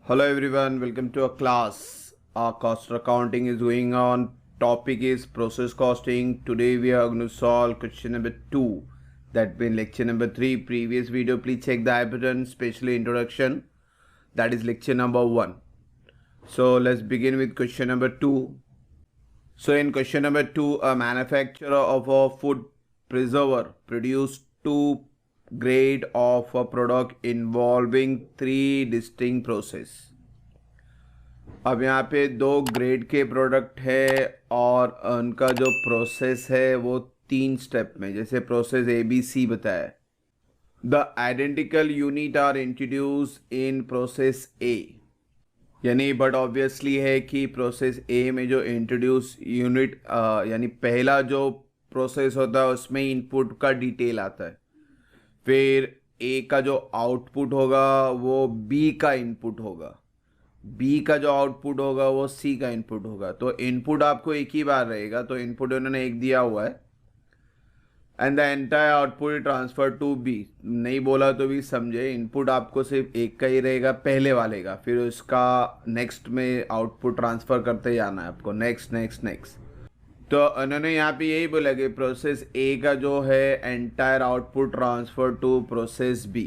Hello everyone, welcome to a class. Our cost accounting is going on. Topic is process costing. Today we are going to solve question number 2. That been lecture number 3. Previous video, please check the I button, especially introduction. That is lecture number 1. So let's begin with question number 2. So in question number 2, a manufacturer of a food preserver produced 2 grade of a product involving 3 distinct process. अब यहाँ पे 2 grade के product है और उनका जो process है वो 3 स्टेप में, जैसे प्रोसेस ABC बताया. The identical unit are introduce in process A, यानी बट ऑब्वियसली है कि प्रोसेस A में जो इंट्रोड्यूस यूनिट यानी पहला जो प्रोसेस होता है उसमें इनपुट का डिटेल आता है. फिर A का जो आउटपुट होगा वो B का इनपुट होगा, B का जो आउटपुट होगा वो C का इनपुट होगा. तो इनपुट आपको एक ही बार रहेगा, तो इनपुट उन्होंने एक दिया हुआ है. And the entire output transfer to B. नहीं बोला तो भी समझे, इनपुट आपको सिर्फ एक का ही रहेगा पहले वाले का, फिर उसका नेक्स्ट में आउटपुट ट्रांसफ़र करते जाना है आपको, नेक्स्ट नेक्स्ट नेक्स्ट. तो उन्होंने यहाँ पे यही बोला कि प्रोसेस A का जो है entire output transfer to process B.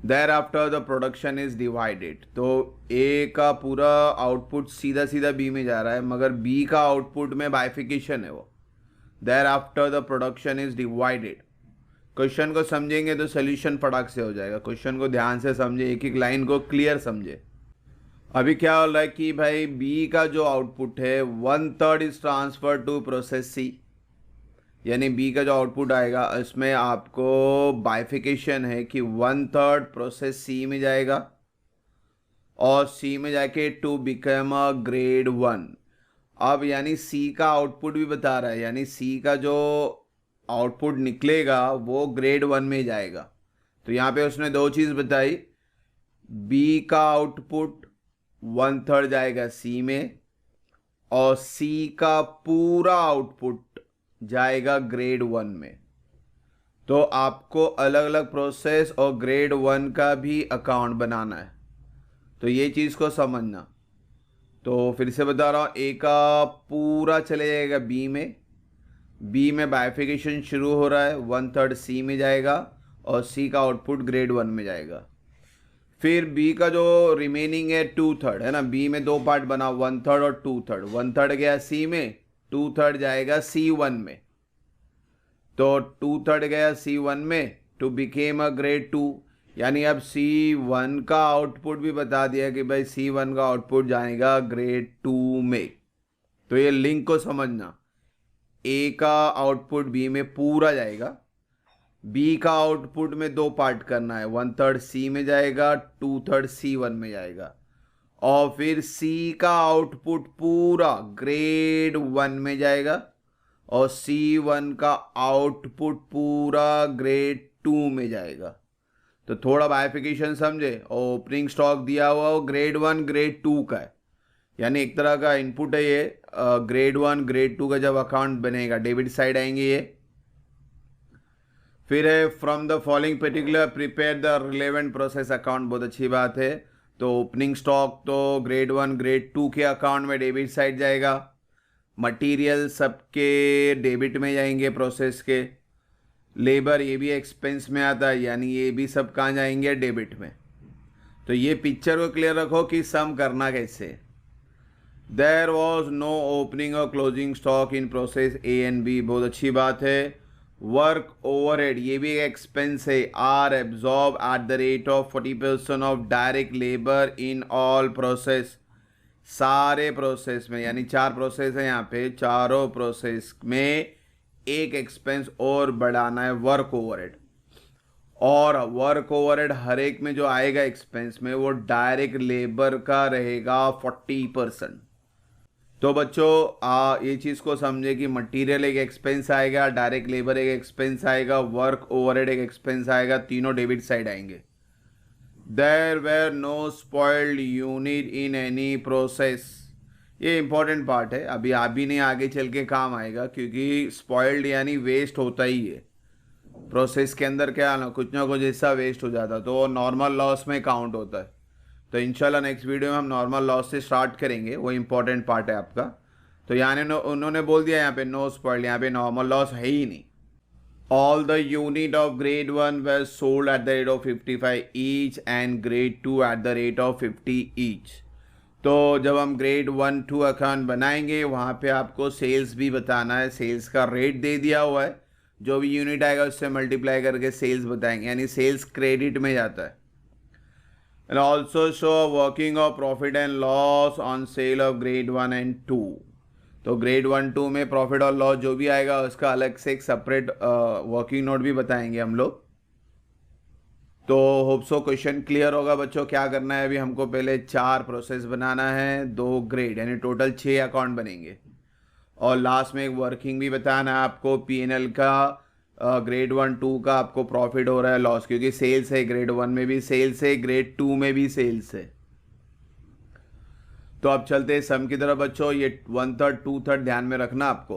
Thereafter the production is divided. तो A का पूरा आउटपुट सीधा सीधा B में जा रहा है, मगर B का आउटपुट में बाइफिकेशन है वो. Thereafter the production is divided. Question को समझेंगे तो सोल्यूशन फटाक से हो जाएगा. क्वेश्चन को ध्यान से समझे, एक एक लाइन को क्लियर समझे. अभी क्या हो रहा है कि भाई B का जो आउटपुट है 1/3 is transfer to process C, यानी B का जो आउटपुट आएगा इसमें आपको बाइफिकेशन है कि 1/3 प्रोसेस C में जाएगा और C में जाके टू बिकम अ ग्रेड 1. अब यानी C का आउटपुट भी बता रहा है, यानी C का जो आउटपुट निकलेगा वो ग्रेड 1 में जाएगा. तो यहाँ पे उसने 2 चीज़ बताई. B का आउटपुट 1/3 जाएगा C में और C का पूरा आउटपुट जाएगा ग्रेड 1 में. तो आपको अलग अलग प्रोसेस और ग्रेड 1 का भी अकाउंट बनाना है, तो ये चीज़ को समझना. तो फिर से बता रहा हूँ, A का पूरा चले जाएगा B में. B में बाइफिकेशन शुरू हो रहा है, 1/3 C में जाएगा और C का आउटपुट ग्रेड 1 में जाएगा. फिर B का जो रिमेनिंग है 2/3 है ना, B में 2 पार्ट बना, 1/3 और 2/3. 1/3 गया C में, 2/3 जाएगा C1 में. तो 2/3 गया C1 में टू बिकेम अ ग्रेड 2, यानी अब C1 का आउटपुट भी बता दिया कि भाई C1 का आउटपुट जाएगा ग्रेड 2 में. तो ये लिंक को समझना, A का आउटपुट B में पूरा जाएगा, B का आउटपुट में 2 पार्ट करना है, 1/3 C में जाएगा, 2/3 C1 में जाएगा. और फिर C का आउटपुट पूरा ग्रेड 1 में जाएगा और C1 का आउटपुट पूरा ग्रेड 2 में जाएगा. तो थोड़ा बाइफिकेशन समझे. ओपनिंग स्टॉक दिया हुआ वो ग्रेड 1 ग्रेड 2 का है, यानी एक तरह का इनपुट है ये. ग्रेड 1 ग्रेड 2 का जब अकाउंट बनेगा डेबिट साइड आएंगे ये. फिर है from the following particular prepare the relevant process account. बहुत अच्छी बात है. तो ओपनिंग स्टॉक तो ग्रेड 1 ग्रेड 2 के अकाउंट में डेबिट साइड जाएगा, मटेरियल सबके डेबिट में जाएंगे प्रोसेस के, लेबर ये भी एक्सपेंस में आता है, यानी ये भी सब कहाँ जाएंगे, डेबिट में. तो ये पिक्चर को क्लियर रखो कि सम करना कैसे. देयर वॉज नो ओपनिंग और closing stock in process A and B. बहुत अच्छी बात है. वर्क ओवरहेड ये भी एक एक्सपेंस है, are absorb at the rate of 40% of direct labour in all process. सारे प्रोसेस में, यानी 4 प्रोसेस है यहाँ पे, चारों प्रोसेस में एक एक्सपेंस और बढ़ाना है, वर्क ओवरहेड. और वर्क ओवरहेड हर एक में जो आएगा एक्सपेंस में वो डायरेक्ट लेबर का रहेगा 40%. तो बच्चों ये चीज़ को समझे कि मटेरियल एक एक्सपेंस आएगा, डायरेक्ट लेबर एक एक्सपेंस आएगा, वर्क ओवरहेड एक एक्सपेंस आएगा, तीनों डेबिट साइड आएंगे. There were no spoiled unit in any process. ये इंपॉर्टेंट पार्ट है, अभी आप भी नहीं आगे चल के काम आएगा, क्योंकि स्पॉइल्ड यानी वेस्ट होता ही है प्रोसेस के अंदर. क्या ना कुछ हिस्सा वेस्ट हो जाता तो वो नॉर्मल लॉस में काउंट होता है. तो इंशाल्लाह नेक्स्ट वीडियो में हम नॉर्मल लॉस से स्टार्ट करेंगे, वो इंपॉर्टेंट पार्ट है आपका। तो यहाँ उन्होंने बोल दिया यहाँ पे नो स्पॉइल, यहाँ पे नॉर्मल लॉस है ही नहीं। All the unit of grade 1 were sold at the rate of 55 each and grade 2 at the rate of 50 each। तो जब हम ग्रेड 1 2 अकाउंट बनाएंगे वहाँ पे आपको सेल्स भी बताना है, सेल्स का रेट दे दिया हुआ है, जो भी यूनिट आएगा उससे मल्टीप्लाई करके सेल्स बताएंगे, यानी सेल्स क्रेडिट में जाता है। And also show working of profit and loss on sale of grade 1 and 2। तो ग्रेड 1 2 में प्रॉफिट और लॉस जो भी आएगा उसका अलग से एक सेपरेट वर्किंग नोट भी बताएंगे हम लोग। तो होप सो क्वेश्चन क्लियर होगा बच्चों। क्या करना है अभी हमको, पहले 4 प्रोसेस बनाना है, 2 ग्रेड, यानी टोटल 6 अकाउंट बनेंगे, और लास्ट में एक वर्किंग भी बताना है आपको P&L का। ग्रेड 1 2 का आपको प्रॉफिट हो रहा है लॉस, क्योंकि सेल्स है, ग्रेड 1 में भी सेल्स है, ग्रेड 2 में भी सेल्स है। तो अब चलते हैं सम की तरफ बच्चों। ये 1/3 2/3 ध्यान में रखना आपको।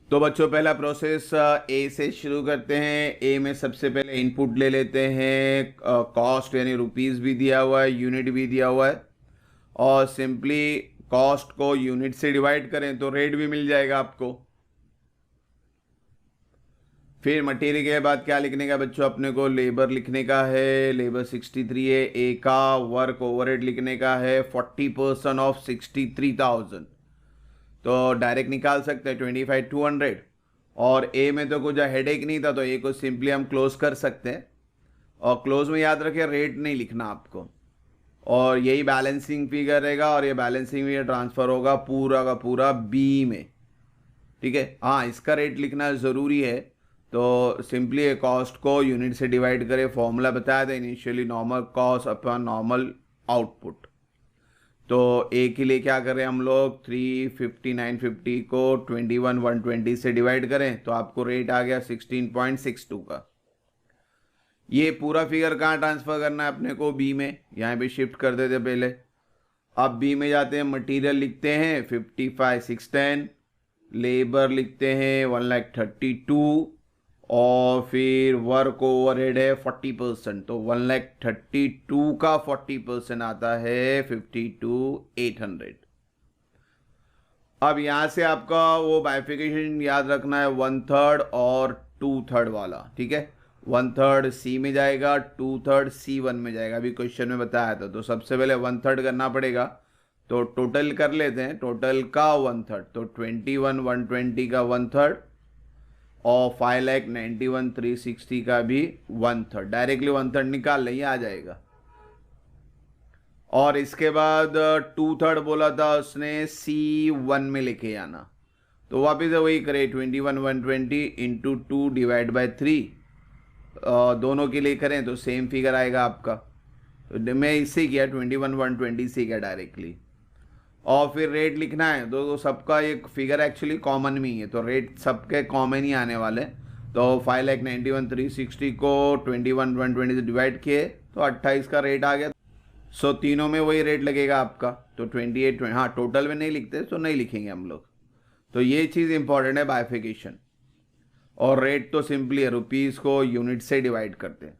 तो बच्चों पहला प्रोसेस ए से शुरू करते हैं। ए में सबसे पहले इनपुट ले लेते हैं, कॉस्ट यानी रुपीस भी दिया हुआ है, यूनिट भी दिया हुआ है, और सिंपली कॉस्ट को यूनिट से डिवाइड करें तो रेट भी मिल जाएगा आपको। फिर मटेरियल के बाद क्या लिखने का बच्चों, अपने को लेबर लिखने का है, लेबर 63 है। ए का वर्क ओवरहेड लिखने का है 40% ऑफ 63,000, तो डायरेक्ट निकाल सकते हैं 25,200। और ए में तो कुछ हेडेक नहीं था, तो ए को सिंपली हम क्लोज कर सकते हैं, और क्लोज में याद रखें रेट नहीं लिखना आपको, और यही बैलेंसिंग फिगर रहेगा, और ये बैलेंसिंग फिगर ट्रांसफर होगा पूरा का पूरा बी में, ठीक है। हाँ, इसका रेट लिखना ज़रूरी है। तो सिंपली कॉस्ट को यूनिट से डिवाइड करें, फॉर्मूला बताया था initially, normal cost upon normal output. तो ए के लिए क्या करें हम लोग, 359.50 को 21,120 से डिवाइड करें तो आपको रेट आ गया 16.62 का। ये पूरा फिगर कहाँ ट्रांसफर करना है अपने को, बी में, यहाँ पे शिफ्ट कर देते पहले। अब बी में जाते हैं, मटेरियल लिखते हैं 55,610, लेबर लिखते हैं 1,32,000, और फिर वर्क ओवरहेड है 40%, तो 1,32,000 का 40% आता है 52,800। अब यहाँ से आपका वो बाइफिकेशन याद रखना है 1/3 और 2/3 वाला, ठीक है। 1/3 सी में जाएगा, 2/3 C1 में जाएगा, अभी क्वेश्चन में बताया था। तो सबसे पहले 1/3 करना पड़ेगा, तो टोटल कर लेते हैं, टोटल का 1/3, तो 21,120 का 1/3, और 5,91,360 का भी 1/3, डायरेक्टली 1/3 निकाल लें, आ जाएगा। और इसके बाद 2/3 बोला था उसने C1 में लेके आना, तो वापिस वही करे, 21,120 इंटू 2 डिवाइड बाई 3, दोनों के लिए करें तो सेम फिगर आएगा आपका। तो मैं इससे किया 21,120 से किया डायरेक्टली, और फिर रेट लिखना है। तो सबका एक फिगर एक्चुअली कॉमन में ही है, तो रेट सबके कॉमन ही आने वाले। तो 5,91,360 को 21,120 से डिवाइड किए तो 28 का रेट आ गया। सो तीनों में वही रेट लगेगा आपका, तो 28, हाँ टोटल में नहीं लिखते तो नहीं लिखेंगे हम लोग। तो ये चीज़ इंपॉर्टेंट है, बाइफिकेशन। और रेट तो सिंपली है, रुपीज़ को यूनिट से डिवाइड करते हैं।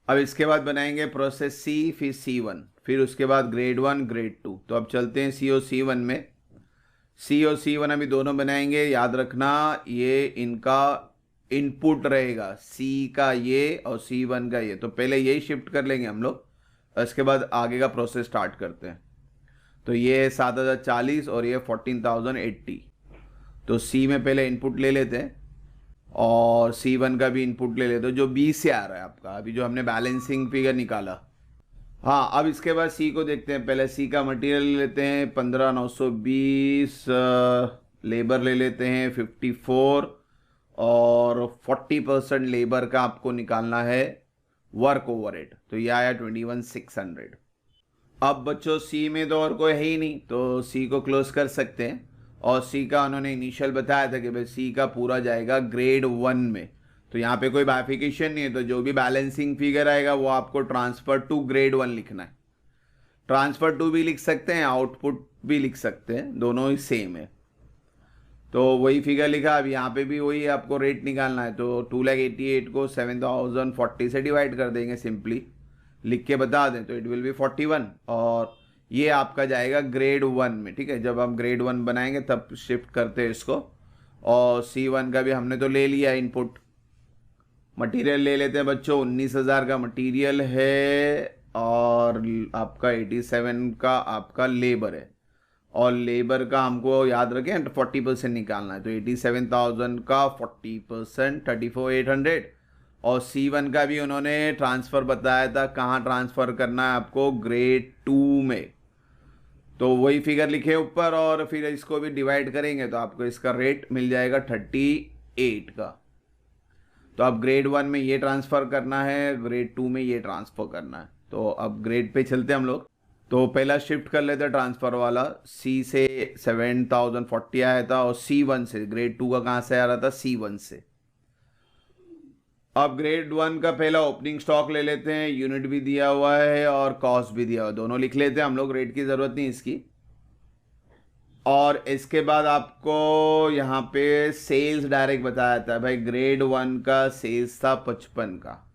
अब इसके बाद बनाएंगे प्रोसेस सी, फिर C1, फिर उसके बाद ग्रेड 1 ग्रेड 2। तो अब चलते हैं सी और C1 में। सी और C1 अभी दोनों बनाएंगे, याद रखना ये इनका इनपुट रहेगा, सी का ये और C1 का ये। तो पहले यही शिफ्ट कर लेंगे हम लोग, इसके बाद आगे का प्रोसेस स्टार्ट करते हैं। तो ये 7,040 और ये 14,080। तो सी में पहले इनपुट ले लेते हैं, और C1 का भी इनपुट ले लेते हो जो बी से आ रहा है आपका, अभी जो हमने बैलेंसिंग फिगर निकाला। हाँ, अब इसके बाद सी को देखते हैं। पहले सी का मटेरियल ले लेते हैं 15,920, लेबर ले लेते हैं 54, और 40% लेबर का आपको निकालना है वर्क ओवरहेड, तो ये आया 21,600। अब बच्चों सी में तो और कोई है ही नहीं, तो सी को क्लोज कर सकते हैं। और सी का उन्होंने इनिशियल बताया था कि भाई सी का पूरा जाएगा ग्रेड 1 में, तो यहाँ पे कोई बाइफिकेशन नहीं है, तो जो भी बैलेंसिंग फिगर आएगा वो आपको ट्रांसफर टू ग्रेड 1 लिखना है। ट्रांसफर टू भी लिख सकते हैं, आउटपुट भी लिख सकते हैं, दोनों ही सेम है। तो वही फिगर लिखा, अब यहाँ पे भी वही आपको रेट निकालना है। तो 2,88,000 को 7,040 से डिवाइड कर देंगे सिंपली, लिख के बता दें तो इट विल बी 41 और ये आपका जाएगा ग्रेड 1 में। ठीक है, जब हम ग्रेड 1 बनाएंगे तब शिफ्ट करते हैं इसको। और C1 का भी हमने तो ले लिया इनपुट। मटेरियल ले लेते हैं बच्चों, 19,000 का मटेरियल है और आपका 87 का आपका लेबर है। और लेबर का हमको याद रखें 40% निकालना है, तो 87,000 का 40% 34,800। और C1 का भी उन्होंने ट्रांसफ़र बताया था, कहाँ ट्रांसफ़र करना है आपको, ग्रेड 2 में। तो वही फिगर लिखे ऊपर और फिर इसको भी डिवाइड करेंगे तो आपको इसका रेट मिल जाएगा 38 का। तो अब ग्रेड 1 में ये ट्रांसफ़र करना है, ग्रेड 2 में ये ट्रांसफ़र करना है। तो अब ग्रेड पे चलते हैं हम लोग। तो पहला शिफ्ट कर लेते हैं ट्रांसफ़र वाला। C से 7,040 आया था और C1 से, ग्रेड 2 का कहाँ से आ रहा था, C1 से। अब ग्रेड 1 का पहला ओपनिंग स्टॉक ले लेते हैं, यूनिट भी दिया हुआ है और कॉस्ट भी दिया हुआ है, दोनों लिख लेते हैं हम लोग, रेट की ज़रूरत नहीं इसकी। और इसके बाद आपको यहाँ पे सेल्स डायरेक्ट बताया था भाई, ग्रेड 1 का सेल्स था 55 का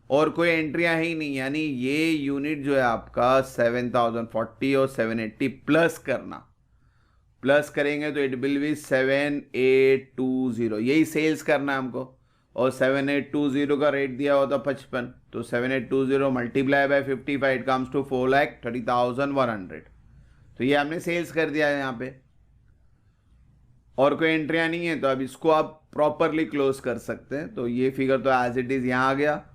और कोई एंट्रियाँ ही नहीं, यानी ये यूनिट जो है आपका 7,040 और 780 प्लस करना, प्लस करेंगे तो इट विल बी 7,820, यही सेल्स करना है हमको। और 7,820 का रेट दिया हुआ था 55, तो 7,820 multiply by 55 it comes to 4,30,100। तो ये हमने सेल्स कर दिया है यहाँ पे और कोई एंट्रियाँ नहीं है, तो अब इसको आप प्रॉपरली क्लोज कर सकते हैं। तो ये फिगर तो एज इट इज़ यहाँ आ गया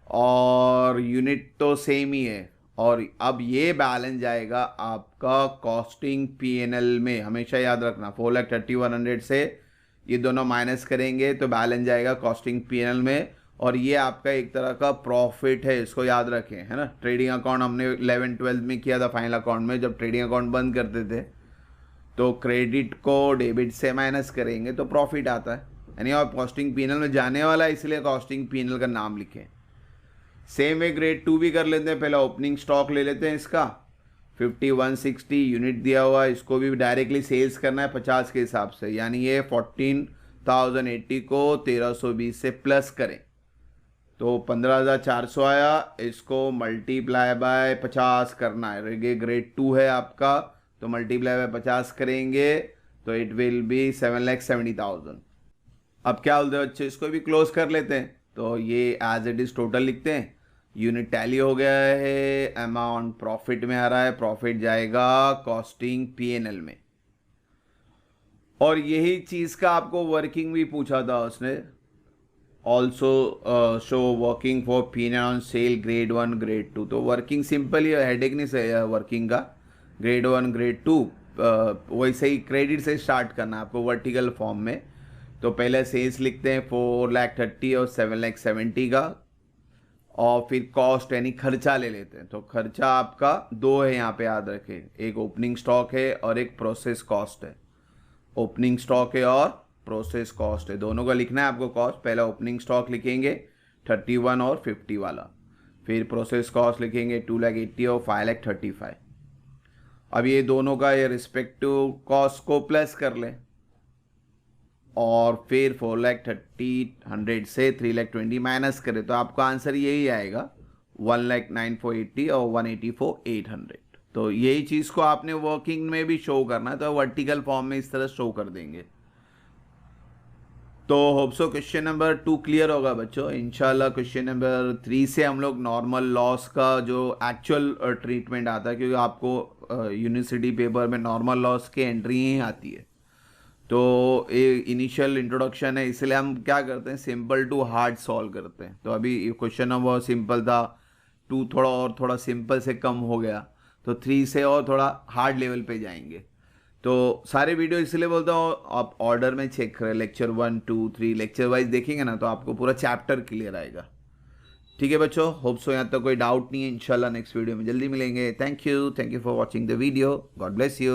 और यूनिट तो सेम ही है। और अब ये बैलेंस जाएगा आपका कॉस्टिंग P&L में, हमेशा याद रखना 4,30,100 से ये दोनों माइनस करेंगे तो बैलेंस जाएगा कॉस्टिंग P&L में। और ये आपका एक तरह का प्रॉफिट है, इसको याद रखें, है ना। ट्रेडिंग अकाउंट हमने 11-12 में किया था, फाइनल अकाउंट में जब ट्रेडिंग अकाउंट बंद करते थे तो क्रेडिट को डेबिट से माइनस करेंगे तो प्रॉफिट आता है, यानी आप कॉस्टिंग P&L में जाने वाला है, इसलिए कॉस्टिंग P&L का नाम लिखें। सेम वे ग्रेड 2 भी कर लेते हैं, पहला ओपनिंग स्टॉक ले लेते हैं इसका 5160 यूनिट दिया हुआ है, इसको भी डायरेक्टली सेल्स करना है 50 के हिसाब से, यानी ये 14,080 को 1320 से प्लस करें तो 15,400 आया, इसको मल्टीप्लाई बाय 50 करना है, ये ग्रेड 2 है आपका, तो मल्टीप्लाई बाय 50 करेंगे तो इट विल बी 7,70,000। अब क्या बोलते हैं बच्चे, इसको भी क्लोज कर लेते हैं। तो ये एज इट इज़ टोटल लिखते हैं, यूनिट टैली हो गया है, अमाउंट प्रॉफिट में आ रहा है, प्रॉफिट जाएगा कॉस्टिंग P&L में। और यही चीज़ का आपको वर्किंग भी पूछा था उसने, also show working for P&L on sale grade 1 grade 2। तो वर्किंग सिंपल ही, हेडेक नहीं से वर्किंग का, ग्रेड 1 ग्रेड 2 वैसे ही क्रेडिट से स्टार्ट करना है आपको वर्टिकल फॉर्म में। तो पहले सेल्स लिखते हैं 4,30,000 और 7,70,000 का, और फिर कॉस्ट यानी खर्चा ले लेते हैं। तो खर्चा आपका दो है यहाँ पे, याद रखें, एक ओपनिंग स्टॉक है और एक प्रोसेस कॉस्ट है। ओपनिंग स्टॉक है और प्रोसेस कॉस्ट है, दोनों का लिखना है आपको कॉस्ट। पहला ओपनिंग स्टॉक लिखेंगे 31 और 50 वाला, फिर प्रोसेस कॉस्ट लिखेंगे 2,80,000 और 5,35,000। अब ये दोनों का ये रिस्पेक्टिव कॉस्ट को प्लस कर लें और फिर 4,30,100 से 3,20,000 माइनस करें तो आपका आंसर यही आएगा 1,09,480 और 1,84,800। तो यही चीज़ को आपने वर्किंग में भी शो करना है, तो वर्टिकल फॉर्म में इस तरह शो कर देंगे। तो hope so question number 2 clear होगा बच्चों। इंशाल्लाह क्वेश्चन नंबर 3 से हम लोग नॉर्मल लॉस का जो एक्चुअल ट्रीटमेंट आता है, क्योंकि आपको यूनिवर्सिटी पेपर में नॉर्मल लॉस की एंट्री ही आती है। तो ये इनिशियल इंट्रोडक्शन है, इसलिए हम क्या करते हैं, सिंपल टू हार्ड सॉल्व करते हैं। तो अभी क्वेश्चन नंबर सिंपल था, 2 थोड़ा सिंपल से कम हो गया, तो 3 से और थोड़ा हार्ड लेवल पे जाएंगे। तो सारे वीडियो इसलिए बोलता हूँ आप ऑर्डर में चेक करें, लेक्चर 1 2 3 लेक्चर वाइज देखेंगे ना तो आपको पूरा चैप्टर क्लियर आएगा। ठीक है बच्चों, होप सो यहाँ तक कोई डाउट नहीं है। इंशाल्लाह नेक्स्ट वीडियो में जल्दी मिलेंगे। Thank you for watching the video. God bless you.